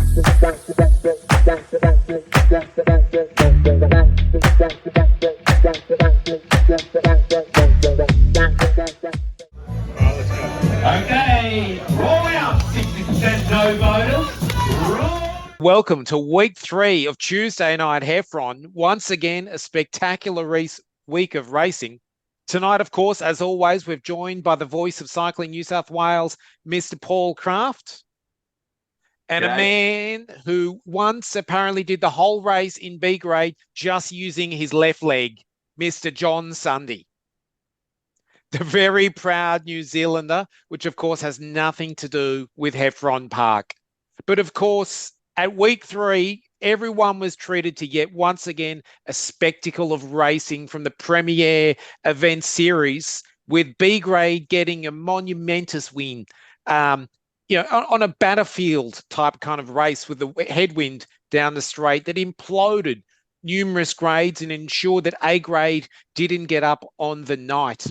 Okay, roll out 60% no voters. Roll. Welcome to week 3 of Tuesday night Heffron. Once again, a spectacular week of racing. Tonight, of course, as always, we're joined by the voice of Cycling New South Wales, Mr. Paul Kraft, and a man who once apparently did the whole race in B grade just using his left leg, Mr. John Syndney. The very proud New Zealander, which of course has nothing to do with Heffron Park. But of course, at week 3, everyone was treated to yet once again a spectacle of racing from the premier event series, with B grade getting a monumentous win. On a battlefield type kind of race with the headwind down the straight that imploded numerous grades and ensured that A grade didn't get up on the night.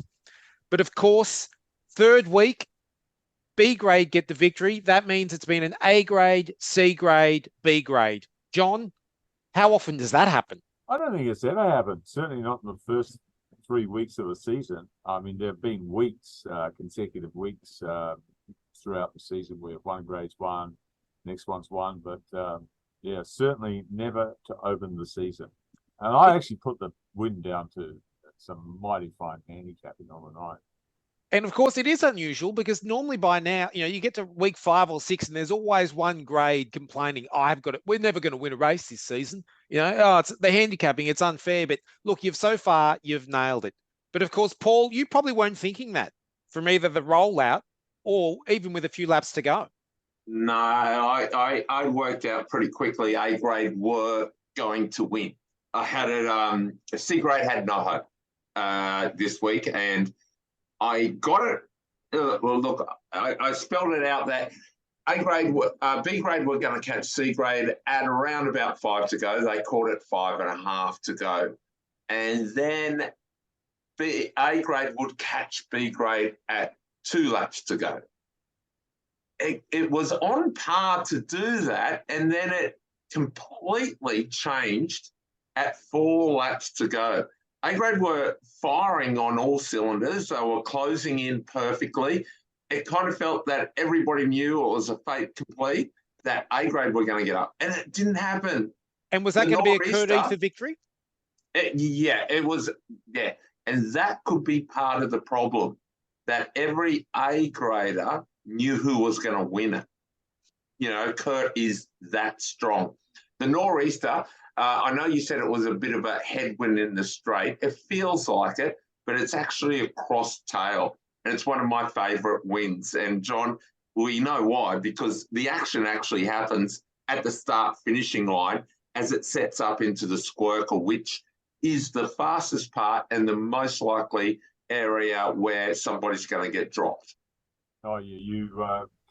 But of course, third week, B grade get the victory. That means it's been an A grade, C grade, B grade. John, how often does that happen? I don't think it's ever happened. Certainly not in the first 3 weeks of a season. I mean, there have been weeks, consecutive weeks throughout the season where one grade's won, next one's won. But yeah, certainly never to open the season. And I actually put the win down to some mighty fine handicapping on the night. And of course, it is unusual because normally by now, you get to week 5 or 6 and there's always one grade complaining, we're never going to win a race this season. It's the handicapping, it's unfair. But look, you've nailed it. But of course, Paul, you probably weren't thinking that from either the rollout or even with a few laps to go. No, I worked out pretty quickly A grade were going to win. I had it, C grade had no hope this week, and I got it. Well, look, I spelled it out that B grade were going to catch C grade at around about 5 to go. They caught it 5.5 to go, and then A grade would catch B grade at 2 laps to go. It was on par to do that, and then it completely changed at 4 laps to go. A grade were firing on all cylinders. They were closing in perfectly. It kind of felt that everybody knew it was a fait complete, that A grade were going to get up, and it didn't happen. And was that going to be a Kurt for victory? It was. Yeah, and that could be part of the problem, that every A grader knew who was going to win it. Kurt is that strong. The nor'easter. I know you said it was a bit of a headwind in the straight. It feels like it, but it's actually a cross tail, and it's one of my favourite wins. And John, we know why, because the action actually happens at the start finishing line as it sets up into the squircle, which is the fastest part and the most likely area where somebody's going to get dropped. Oh, yeah, you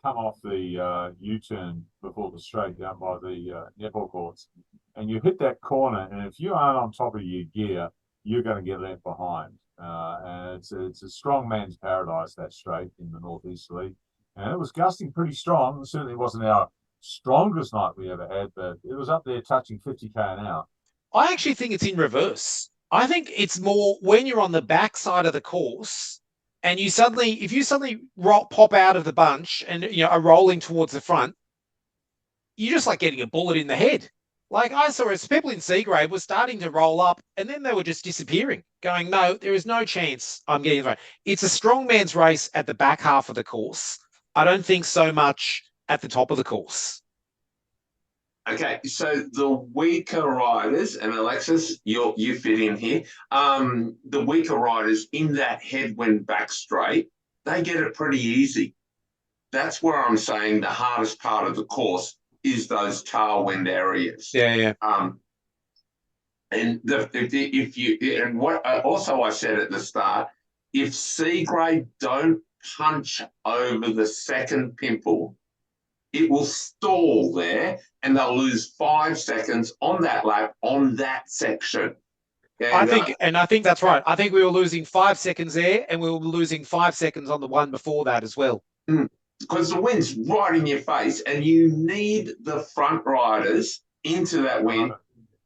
come off the U-turn before the straight down by the netball courts, and you hit that corner, and if you aren't on top of your gear, you're going to get left behind. And it's a strong man's paradise, that straight in the northeasterly. And it was gusting pretty strong. It certainly wasn't our strongest night we ever had, but it was up there touching 50k an hour. I actually think it's in reverse. I think it's more when you're on the backside of the course and if you suddenly pop out of the bunch and are rolling towards the front, you're just like getting a bullet in the head. Like I saw as people in C grade were starting to roll up and then they were just disappearing, going, no, there is no chance I'm getting it. It's a strongman's race at the back half of the course. I don't think so much at the top of the course. Okay, so the weaker riders, and Alexis, you fit in here, the weaker riders in that headwind back straight, they get it pretty easy. That's where I'm saying the hardest part of the course is those tailwind areas. Yeah. And what also I said at the start, if C grade don't punch over the second pimple, it will stall there, and they'll lose 5 seconds on that lap on that section. And, I think that's right. I think we were losing 5 seconds there, and we were losing 5 seconds on the one before that as well. because the wind's right in your face, and you need the front riders into that wind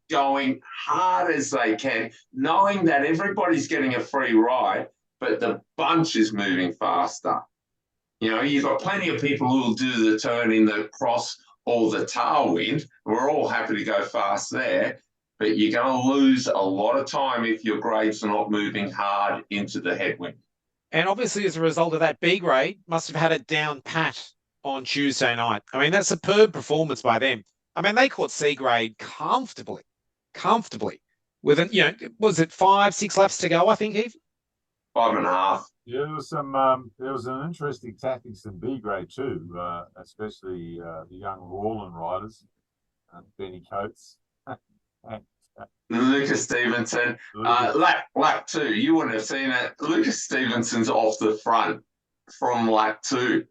going hard as they can, knowing that everybody's getting a free ride, but the bunch is moving faster. You know, you've got plenty of people who will do the turn in the cross or the tailwind. We're all happy to go fast there, but you're going to lose a lot of time if your grades are not moving hard into the headwind. And obviously, as a result of that, B grade must have had it down pat on Tuesday night. I mean, that's a superb performance by them. I mean, they caught C grade comfortably. With an, was it 5-6 laps to go? I think, Heath? 5.5. Yeah, there was an interesting tactics in B grade too, especially the young Rawlin riders, Benny Coates. Lucas Stevenson, lap 2, you wouldn't have seen it. Lucas Stevenson's off the front from lap 2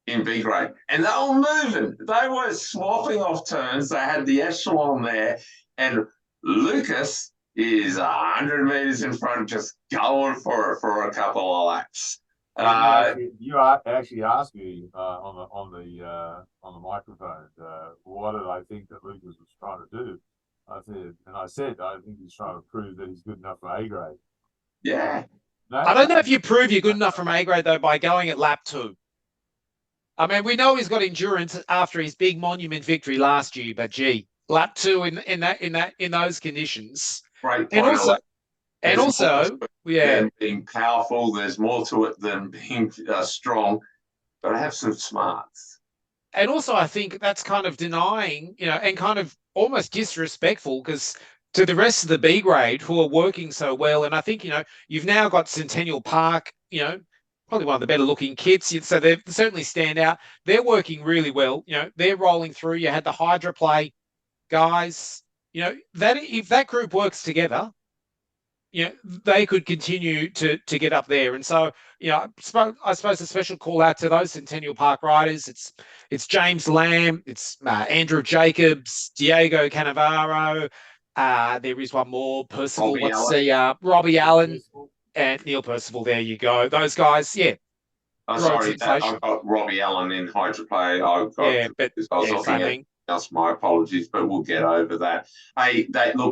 in B grade, and they were moving. They were swapping off turns. They had the echelon there, and Lucas is 100 meters in front, just going for it for a couple of laps. You actually asked me on the microphone, what did I think that Lucas was trying to do? I said I think he's trying to prove that he's good enough for A grade. Yeah. I don't know if you prove you're good enough from A grade though by going at lap 2. I mean, we know he's got endurance after his big monument victory last year, but gee, lap 2 in those conditions. Right. And also, yeah, being powerful. There's more to it than being strong, but I have some smarts. And also, I think that's kind of denying, and kind of almost disrespectful because to the rest of the B grade who are working so well. And I think, you've now got Centennial Park, probably one of the better looking kits. So they certainly stand out. They're working really well. They're rolling through. You had the Hydra play guys, that if that group works together, they could continue to get up there. And so, I suppose a special call out to those Centennial Park riders. It's James Lamb, it's Andrew Jacobs, Diego Cannavaro. There is one more, Percival. Robbie Allen and Neil Percival. There you go. Those guys, yeah. Sorry, I've got Robbie Allen in Hydra play. That's my apologies, but we'll get over that. Hey,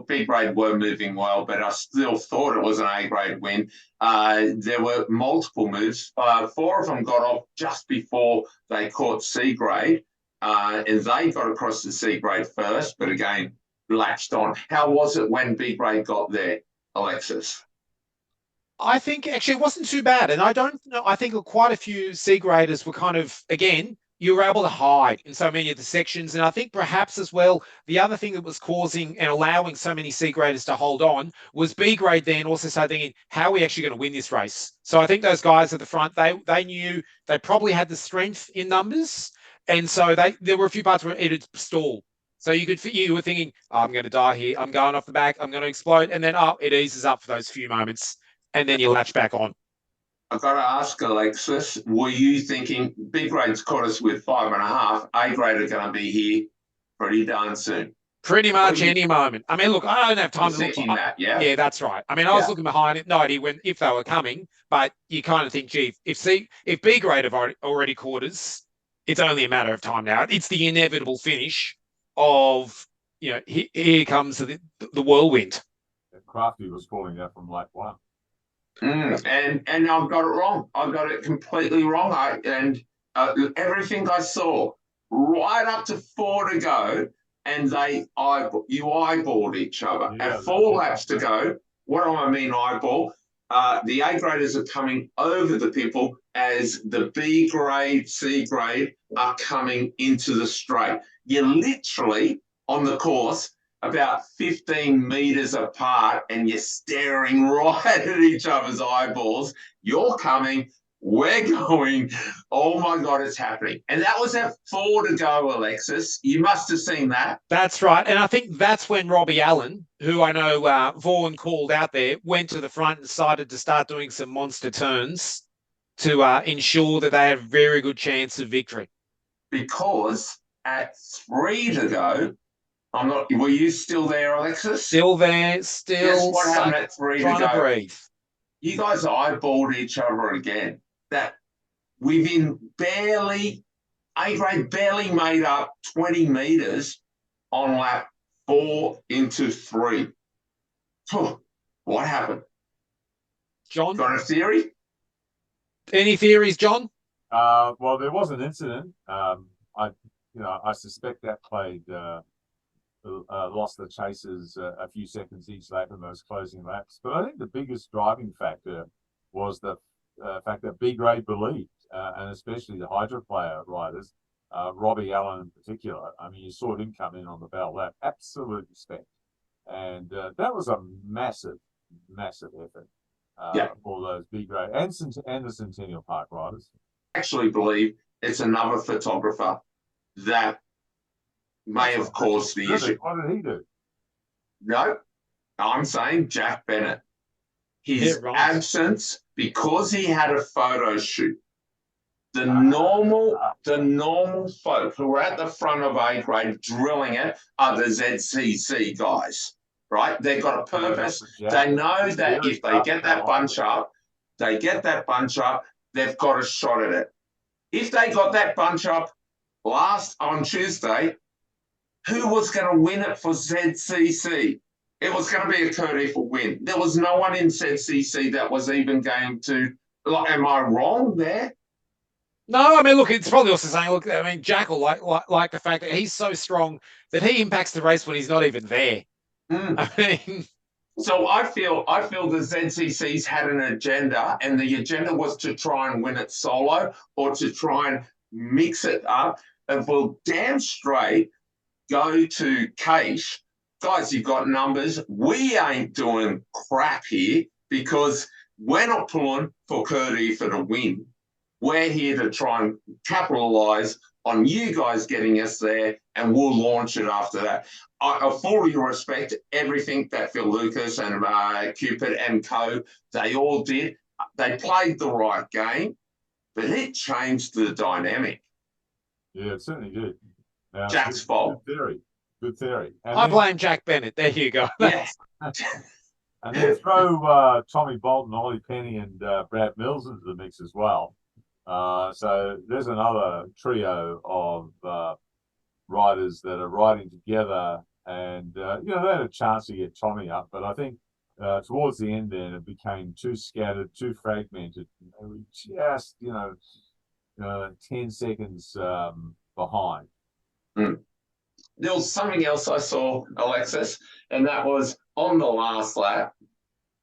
B grade were moving well, but I still thought it was an A grade win. There were multiple moves. 4 of them got off just before they caught C grade, and they got across the C grade first, but again, latched on. How was it when B grade got there, Alexis? I think actually it wasn't too bad. And I don't know, I think quite a few C graders were kind of, again, you were able to hide in so many of the sections. And I think perhaps as well, the other thing that was causing and allowing so many C graders to hold on was B grade then also started thinking, how are we actually going to win this race? So I think those guys at the front, they knew they probably had the strength in numbers. And so there were a few parts where it'd stall. So you were thinking, I'm going to die here. I'm going off the back. I'm going to explode. And then, it eases up for those few moments. And then you latch back on. I've got to ask Alexis, were you thinking B grade's caught us with 5.5, A grade are going to be here pretty darn soon? Pretty much any moment. I mean, look, I don't have time to look. Yeah, that's right. I mean, I was looking behind it, no idea if they were coming, but you kind of think, gee, if B grade have already caught us, it's only a matter of time now. It's the inevitable finish of, here comes the whirlwind. Crafty was calling that from lap 1. And I've got it wrong. I've got it completely wrong. Everything I saw right up to 4 to go, and you eyeballed each other. Yeah, At 4 laps to go, what do I mean eyeball? The A graders are coming over the people as the B grade, C grade are coming into the straight. You're literally on the course about 15 meters apart and you're staring right at each other's eyeballs. You're coming, we're going. Oh my God, it's happening. And that was at 4 to go, Alexis. You must have seen that. That's right. And I think that's when Robbie Allen, who I know Vaughan called out there, went to the front and decided to start doing some monster turns to ensure that they had a very good chance of victory. Because at 3 to go, were you still there, Alexis? Still there, Guess what happened at 3 to go? Trying to breathe. You guys eyeballed each other again. That within A-grade barely made up 20 meters on lap 4 into 3. What happened? John, Got a theory? any theories, John? Well, there was an incident. I suspect that played lost the chasers a few seconds each lap in those closing laps. But I think the biggest driving factor was the fact that B grade believed, and especially the Hydro player riders, Robbie Allen in particular. I mean, you saw him come in on the bell lap, absolute respect, and that was a massive effort for those B grade and the Centennial Park riders. I actually believe it's another photographer that may have caused the issue. What did he do? No, I'm saying Jack Bennett. His absence, because he had a photo shoot. The normal folk who are at the front of A grade drilling it are the ZCC guys, right? They've got a purpose. They know that if they get that bunch up, they've got a shot at it. If they got that bunch up on Tuesday, who was going to win it for ZCC? It was going to be a Kurt Eiffel win. There was no one in ZCC that was even going to. Am I wrong there? No, I mean, look, it's probably also saying, look, I mean, Jack will like the fact that he's so strong that he impacts the race when he's not even there. I mean, so I feel the ZCCs had an agenda, and the agenda was to try and win it solo or to try and mix it up. And for damn straight, go to Caish. Guys, you've got numbers. We ain't doing crap here because we're not pulling for Kurt Eiffel to win. We're here to try and capitalise on you guys getting us there, and we'll launch it after that. I fully respect everything that Phil Lucas and Cupid and co, they all did. They played the right game, but it changed the dynamic. Yeah, it certainly did. Jack's fault. Good theory. I blame Jack Bennett. There you go. Yes. And then throw Tommy Bolton, Ollie Penny, and Brad Mills into the mix as well. So there's another trio of riders that are riding together, and they had a chance to get Tommy up, but I think towards the end then it became too scattered, too fragmented. Just 10 seconds behind. There was something else I saw, Alexis, and that was on the last lap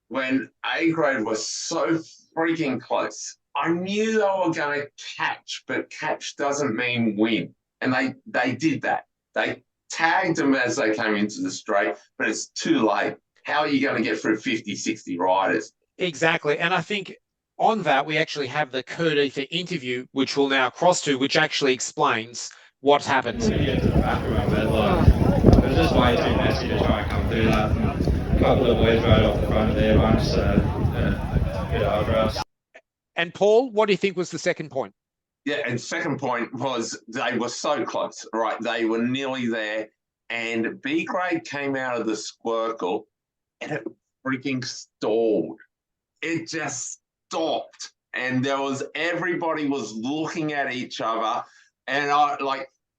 when A grade was so freaking close. I knew they were going to catch, but catch doesn't mean win. And they did that. They tagged them as they came into the straight, but it's too late. How are you going to get through 50, 60 riders? Exactly. And I think on that, we actually have the Kurt Eiffel interview, which we'll now cross to, which actually explains what happened. To get to the back of my bed, it was just way too messy to try and come through that. A couple of boys right off the front of there once, good ardrass. And Paul, what do you think was the second point? Yeah, and second point was they were so close, right? They were nearly there, and B grade came out of the squircle, and it freaking stalled. It just stopped, and everybody was looking at each other, and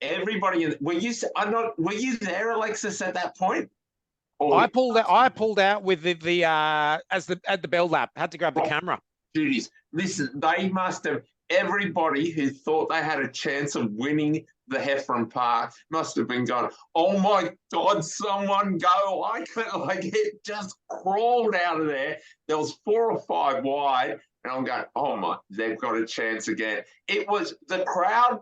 everybody. Were you there, Alexis, at that point? I pulled out with the at the bell lap. Had to grab the camera. Duties. Listen, they must have. Everybody who thought they had a chance of winning the Heffron Park must have been going, oh my God, someone go. It just crawled out of there. There was 4 or 5 wide, and I'm going, oh my, they've got a chance again. It was the crowd.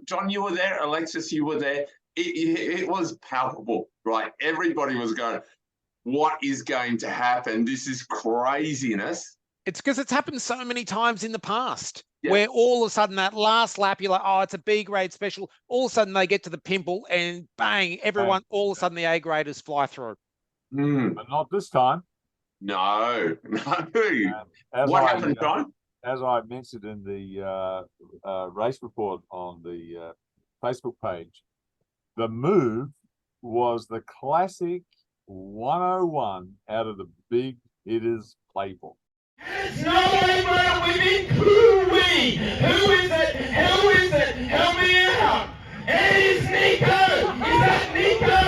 John, you were there. Alexis, you were there. It was palpable, right? Everybody was going, what is going to happen? This is craziness. It's because it's happened so many times in the past where all of a sudden that last lap, you're like, oh, it's a B grade special. All of a sudden they get to the pimple and bang, everyone, all of a sudden the A graders fly through. But not this time. No. What happened, John? As I mentioned in the race report on the Facebook page, the move was the classic 101 out of the big hitters playbook. It's not over. We've been Cooey. Who is it? Who is it? Help me out. It is Nico. Is that Nico?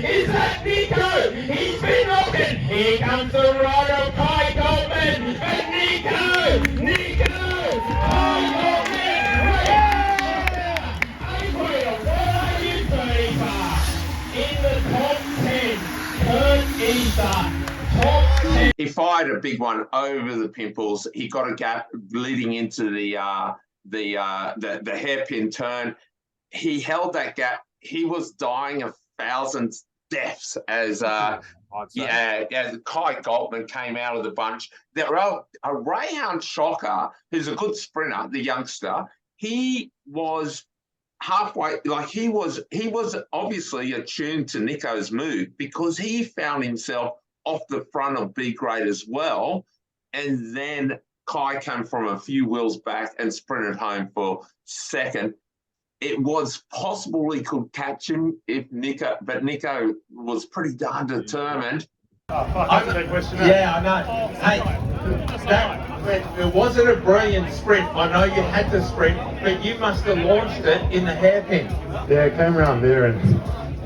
Is that Nico? He's been knocking. Here comes the ride of Kai Goldman. But Nico. Kai Goldman. April, what are you doing, in the top 10? Kurt Easter. Top 10. He fired a big one over the pimples. He got a gap leading into the hairpin turn. He held that gap. He was dying 1,000 deaths as as Kai Goldman came out of the bunch. There were a Rayhound Shocker, who's a good sprinter, the youngster. He was halfway, like he was obviously attuned to Nico's move because he found himself off the front of B grade as well, and then Kai came from a few wheels back and sprinted home for second. It was possible he could catch him if Nico, but Nico was pretty darn determined. That's a big question. Yeah, I know. Hey, it wasn't a brilliant sprint. I know you had to sprint, but you must have launched it in the hairpin. Yeah, it came around there and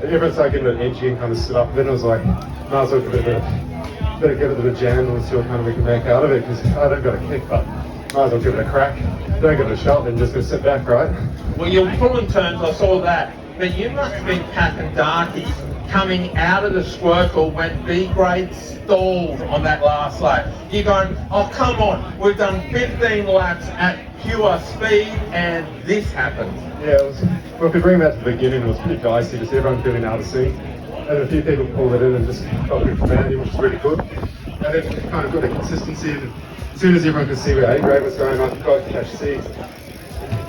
everyone's like getting a bit edgy and kind of stood up. Then it was like, might as well give it a bit of a jam and see what kind of we can make out of it, because I don't got a kick, but might as well give it a crack. Don't give it a shot, then just gonna sit back, right? Well, you're pulling turns, I saw that. But you must have been packing darkies coming out of the Squircle when B grade stalled on that last lap. You're going, oh, come on, we've done 15 laps at pure speed and this happened. Yeah, it was, well, if we bring that to the beginning, it was pretty dicey, just everyone feeling out of sync. And a few people pulled it in and just got a bit commanding, which was really good. And then kind of got a consistency, and as soon as everyone could see where A grade was going, I could go catch C. You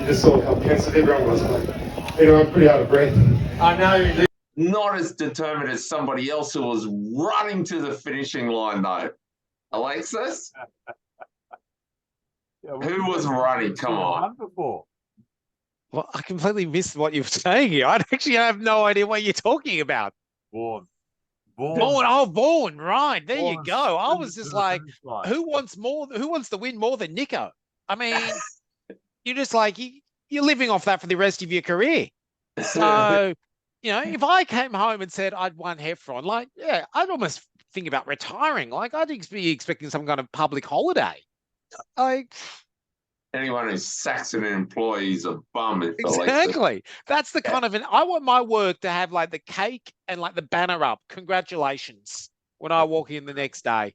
just saw how pensive everyone was, like, everyone pretty out of breath. I know. Not as determined as somebody else who was running to the finishing line, though. Alexis? Who was running? Come on. Well, I completely missed what you were saying here. I actually have no idea what you're talking about. Vaughan, Right. There you go. I was just like, who wants to win more than Nico? I mean, you're just like, you're living off that for the rest of your career. So, if I came home and said I'd won Heffron, like, yeah, I'd almost think about retiring. Like, I'd be expecting some kind of public holiday. Like, anyone who's sacks an employee is a bum. Exactly. That's the kind of I want my work to have like the cake and like the banner up. Congratulations when I walk in the next day.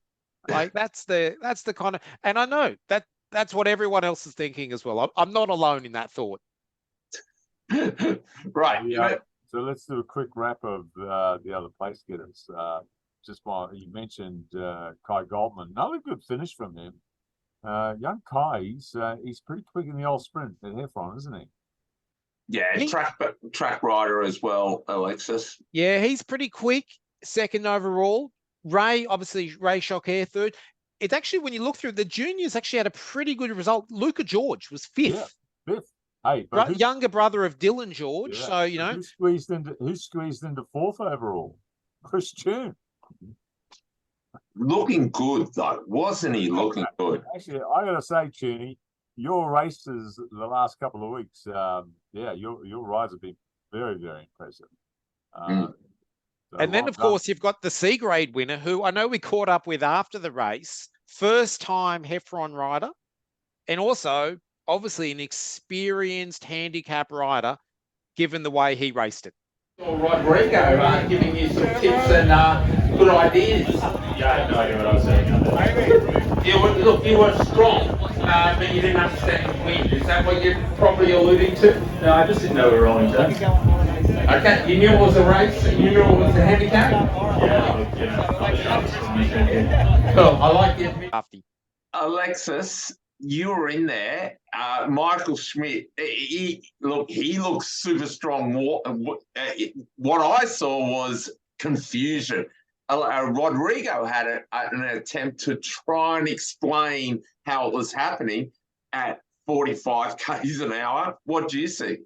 Like that's the kind of, and I know that's what everyone else is thinking as well. I'm not alone in that thought. Right. Yeah. So let's do a quick wrap of the other place getters. Just while you mentioned Kai Goldman, another good finish from him. Young Kai, he's pretty quick in the old sprint at Heffron, isn't he? Yeah, track rider as well, Alexis. Yeah, he's pretty quick. Second overall. Ray Shocker third. It's actually, when you look through, the juniors actually had a pretty good result. Luca George was fifth. Yeah, fifth. Hey, right, younger brother of Dylan George. Yeah. So who squeezed into fourth overall? Chris Toon. Looking good though, wasn't he? Looking good. Actually, I gotta say, Tooney, your races the last couple of weeks, your rides have been very, very impressive. And then, of course, you've got the C grade winner, who I know we caught up with after the race, first time Heffron rider, and also obviously an experienced handicap rider, given the way he raced it. Rodrigo giving you some tips and good ideas. Yeah, I had no idea what I was saying. You were strong, but you didn't understand the wind. Is that what you're probably alluding to? No, I just didn't know we were rolling turns. Okay, you knew it was a race, and you knew it was a handicap? Yeah, Cool, I like it. Alexis, you were in there. Michael Schmidt, he looks super strong. What I saw was confusion. Rodrigo had an attempt to try and explain how it was happening at 45 k's an hour. What do you see?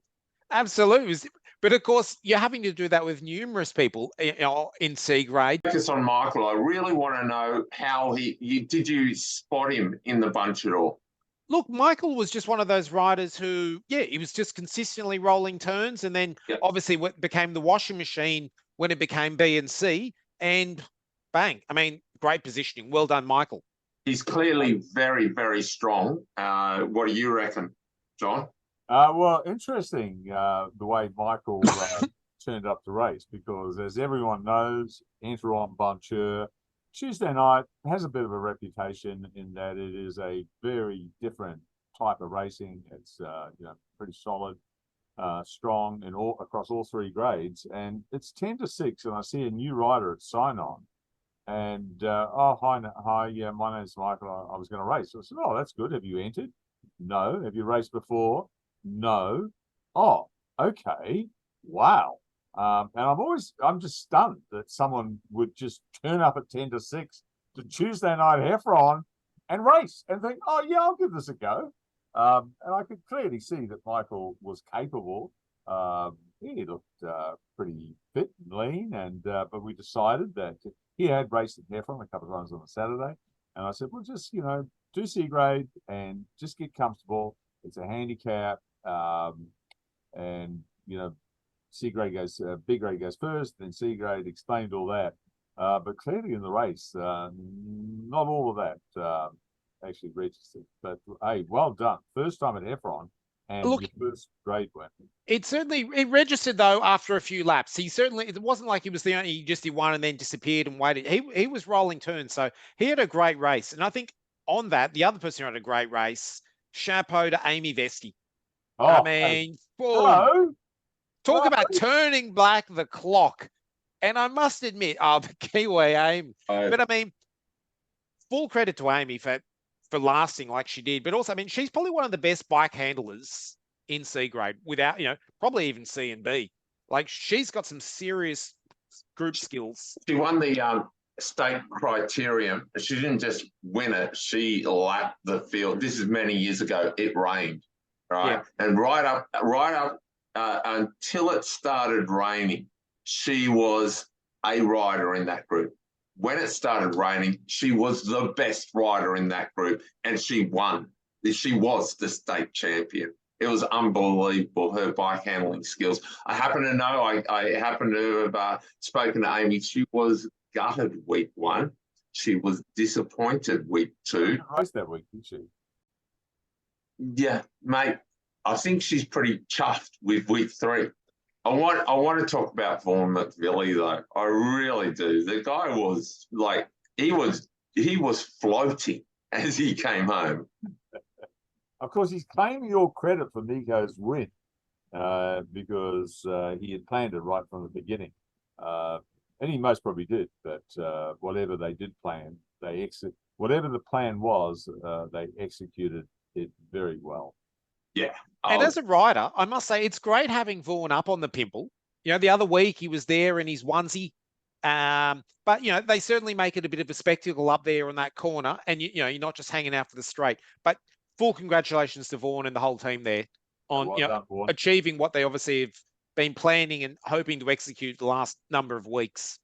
Absolutely. But of course, you're having to do that with numerous people, you know, in C grade. Focus on Michael. I really want to know how did you spot him in the bunch at all? Look, Michael was just one of those riders who, yeah, he was just consistently rolling turns, and then obviously what became the washing machine when it became B and C, and bang. I mean, great positioning. Well done, Michael. He's clearly very, very strong. What do you reckon, John? Well, interesting the way Michael turned up the race, because as everyone knows, Heffron Buncher Tuesday night has a bit of a reputation in that it is a very different type of racing. It's you know, pretty solid, strong in across all three grades, and it's 10 to 6, and I see a new rider at Sign On. And oh, hi, yeah, my name's Michael. I was going to race. So I said, oh, that's good. Have you entered? No. Have you raced before? No. Oh, okay. Wow. And I'm just stunned that someone would just turn up at 10 to 6 to Tuesday night Heffron and race and think, oh yeah, I'll give this a go. And I could clearly see that Michael was capable. He looked pretty fit and lean, and but we decided that he had raced at Heffron a couple of times on a Saturday, and I said, well, just, you know, do C grade and just get comfortable. It's a handicap, and you know, C grade goes, B grade goes first, then C grade. Explained all that, but clearly in the race, not all of that actually registered. But hey, well done, first time at Heffron. And look, your first grade win. It registered though after a few laps. It wasn't like he was the only, he just did one and then disappeared and waited. He was rolling turns, so he had a great race. And I think on that, the other person who had a great race, chapeau to Amy Vesti. Oh, I mean, talk about turning back the clock. And I must admit, the Kiwi Amy. But I mean, full credit to Amy for lasting like she did, but also, I mean, she's probably one of the best bike handlers in C grade without, you know, probably even C and B. Like, she's got some serious group skills. She won the state Criterium. She didn't just win it, she lapped the field. This is many years ago. It rained, right? Yeah. And right up until it started raining, she was a rider in that group. When it started raining, she was the best rider in that group, and she won. She was the state champion. It was unbelievable, her bike handling skills. I happen to know, I happen to have spoken to Amy. She was gutted week 1. She was disappointed week 2. Raced that week, didn't she? Yeah, mate. I think she's pretty chuffed with week 3. I want to talk about Vaughan McVilly though. I really do. The guy was like, he was floating as he came home. Of course, he's claiming your credit for Nico's win because he had planned it right from the beginning, and he most probably did. But whatever they did plan, whatever the plan was, they executed it very well. Yeah. And as a rider, I must say, it's great having Vaughan up on the pimple. You know, the other week he was there in his onesie. But, you know, they certainly make it a bit of a spectacle up there on that corner. And, you know, you're not just hanging out for the straight. But full congratulations to Vaughan and the whole team there on, well done, Vaughan, achieving what they obviously have been planning and hoping to execute the last number of weeks.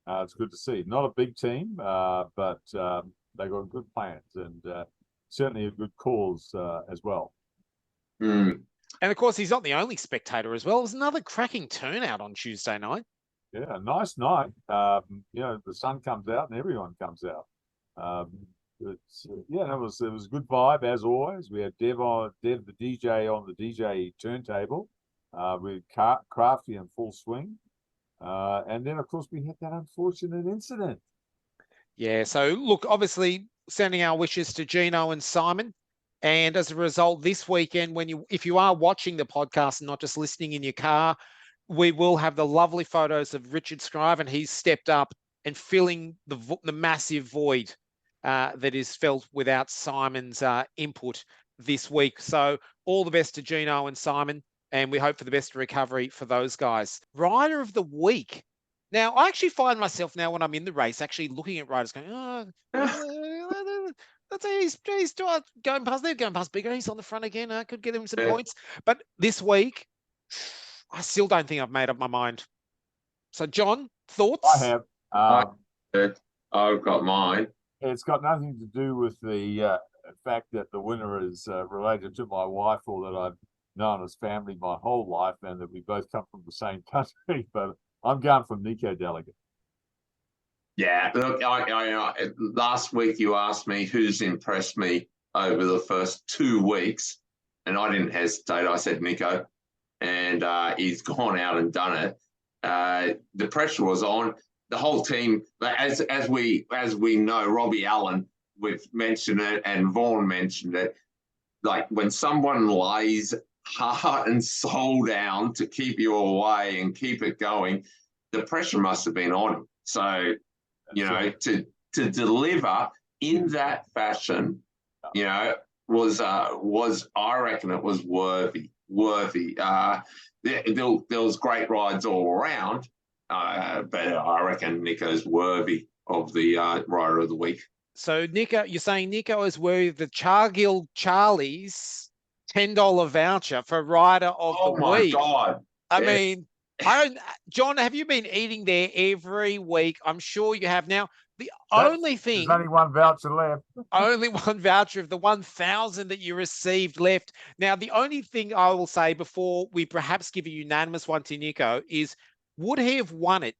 It's good to see. Not a big team, but they got good plans and certainly a good cause as well. Mm. And of course, he's not the only spectator as well. It was another cracking turnout on Tuesday night. Yeah, nice night. You know, the sun comes out and everyone comes out. Yeah, it was a good vibe as always. We had Dev the DJ on the DJ turntable, with Crafty in full swing, and then of course we had that unfortunate incident. Yeah, so look, obviously sending our wishes to Gino and Simon. And as a result, this weekend, if you are watching the podcast and not just listening in your car, we will have the lovely photos of Richard Scrive, and he's stepped up and filling the massive void that is felt without Simon's input this week. So all the best to Gino and Simon, and we hope for the best recovery for those guys. Rider of the week. Now, I actually find myself now when I'm in the race actually looking at riders going, that's he's going past there, going past Bigger. He's on the front again. I could get him some points. But this week, I still don't think I've made up my mind. So, John, thoughts? I have. I've got mine. It's got nothing to do with the fact that the winner is related to my wife, or that I've known as family my whole life, and that we both come from the same country. But I'm going for Nico Delegate. Yeah, look, I last week you asked me who's impressed me over the first 2 weeks, and I didn't hesitate. I said Nico, and he's gone out and done it. The pressure was on the whole team. As we know, Robbie Allen, we've mentioned it, and Vaughan mentioned it. Like when someone lays heart and soul down to keep you away and keep it going, the pressure must have been on him. So, you know, to deliver in that fashion, you know, was I reckon it was worthy. There was great rides all around, but I reckon Nico's worthy of the rider of the week. So, Nico, you're saying Nico is worthy of the Cargill Charlie's $10 voucher for rider of the week. Oh my God! I mean, John, have you been eating there every week? I'm sure you have. Now, only thing, there's only one voucher left. only one voucher of the 1,000 that you received left. Now, the only thing I will say before we perhaps give a unanimous one to Nico is, would he have won it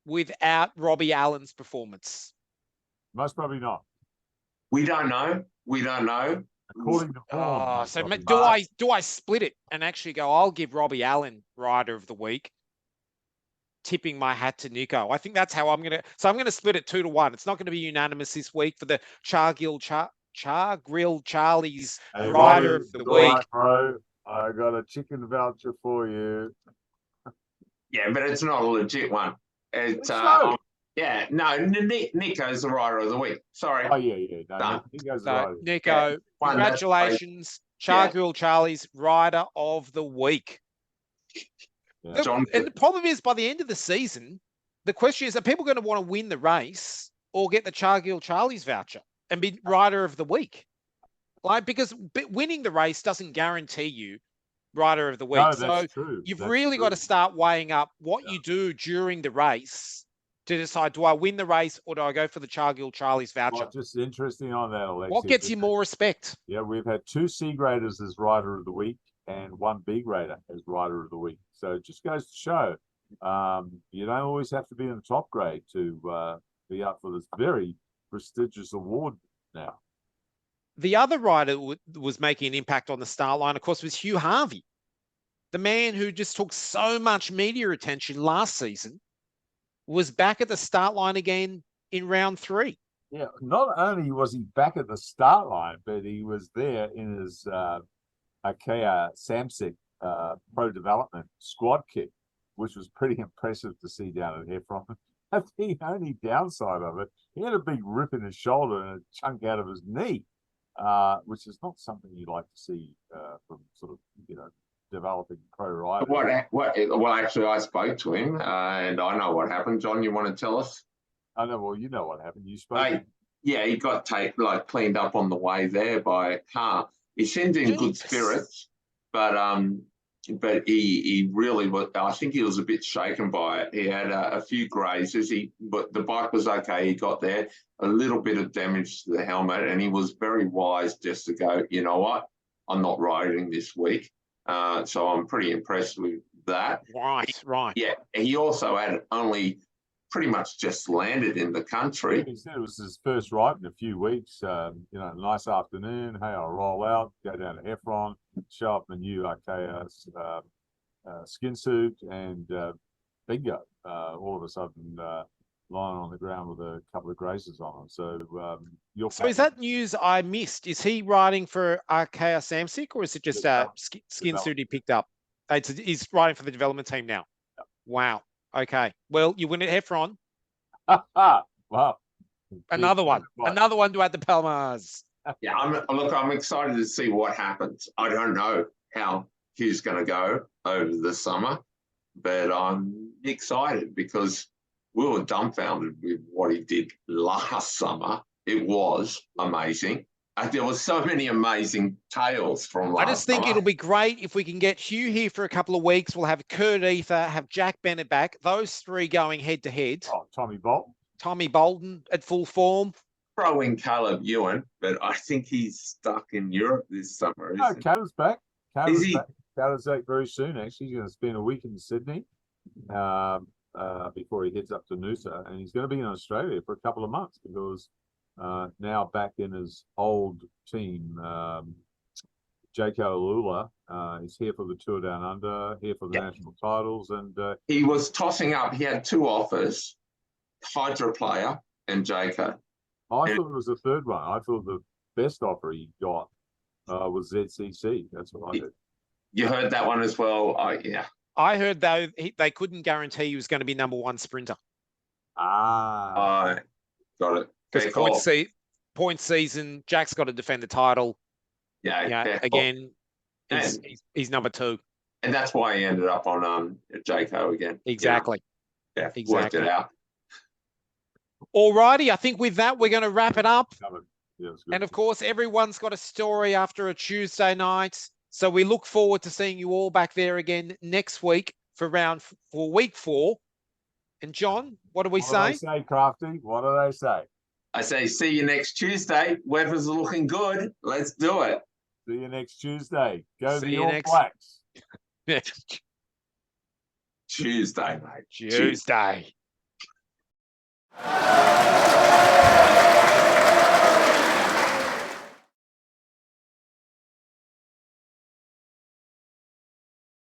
without Robbie Allen's performance? Most probably not. We don't know. According to Vaughan, So do I split it and actually go, I'll give Robbie Allen rider of the week, tipping my hat to Nico. I think that's how I'm going to split it 2-1. It's not going to be unanimous this week for the Char Grill Charlie's rider of the week. Right, bro. I got a chicken voucher for you. Yeah, but it's not a legit one. It's yeah, no, Nico's the rider of the week. Sorry. Oh yeah. No, Nico's the rider. Nico, congratulations, Char Grill Charlie's rider of the week. Yeah. And the problem is, by the end of the season, the question is, are people going to want to win the race or get the Char Grill Charlie's voucher and be rider of the week? Like, because winning the race doesn't guarantee you rider of the week. No, that's so true. You've That's really true. got to start weighing up what you do during the race to decide, do I win the race or do I go for the Char Grill Charlie's voucher? Well, just interesting on that, Alexia. What gets you more respect? Yeah, we've had 2 C graders as rider of the week and 1 B grader as rider of the week. So it just goes to show you don't always have to be in the top grade to be up for this very prestigious award now. The other rider was making an impact on the start line, of course, was Hugh Harvey, the man who just took so much media attention last season, was back at the start line again in round 3. Yeah, not only was he back at the start line, but he was there in his Arkea Samsic Pro Development squad kit, which was pretty impressive to see down at Heffron. The only downside of it, he had a big rip in his shoulder and a chunk out of his knee, which is not something you'd like to see from sort of, developing pro riders. Well, actually, I spoke to him, and I know what happened. John, you want to tell us? I know. Well, you know what happened. You spoke. Yeah, he got cleaned up on the way there by a car. He seemed in good spirits, but he really was. I think he was a bit shaken by it. He had a few grazes. But the bike was okay. He got there, a little bit of damage to the helmet, and he was very wise just to go, you know what, I'm not riding this week. So I'm pretty impressed with that. Right. Yeah. He also had only pretty much just landed in the country. He said it was his first ride in a few weeks. Nice afternoon. Hey, I'll roll out, go down to Heffron, show up my new Arkea skin suit, and bingo. All of a sudden, lying on the ground with a couple of grazes on him. So is that news I missed? Is he riding for Arkea Samsic, or is it just a skin suit he picked up? He's riding for the development team now. Yep. Wow. Okay. Well, you win at Heffron. Wow. Another one to add the Palmas. Yeah, I'm excited to see what happens. I don't know how Hugh's going to go over the summer, but I'm excited because we were dumbfounded with what he did last summer. It was amazing. There was so many amazing tales from last I just think summer. it'll be great if we can get Hugh here for a couple of weeks. We'll have Kurt Ether, have Jack Bennett back. Those three going head to head. Oh, Tommy Bolt. Tommy Bolden at full form. Throw in Caleb Ewan, but I think he's stuck in Europe this summer. No, Caleb's back. Caleb's Is he? back. Caleb's back very soon, actually. He's going to spend a week in Sydney before he heads up to Noosa. And he's going to be in Australia for a couple of months because now back in his old team, J.K. Alula is here for the Tour Down Under, here for the national titles. And He was tossing up. He had two offers, Hydra player and J.K. I thought it was the third one. I thought the best offer he got was ZCC. That's what I heard. You heard that one as well? Yeah. I heard though they couldn't guarantee he was going to be number one sprinter. Got it. Because point season, Jack's got to defend the title. Yeah. Again, he's number two. And that's why he ended up on J.K. again. Exactly. Yeah, Exactly. worked it out. All righty. I think with that, we're going to wrap it up. Yeah, it's good. And of course, everyone's got a story after a Tuesday night. So we look forward to seeing you all back there again next week for week 4. And John, what do we say? What do they say, Crafty? What do they say? I say, see you next Tuesday. Weather's looking good. Let's do it. See you next Tuesday. Go See the you All next- Blacks. Tuesday, mate. Tuesday.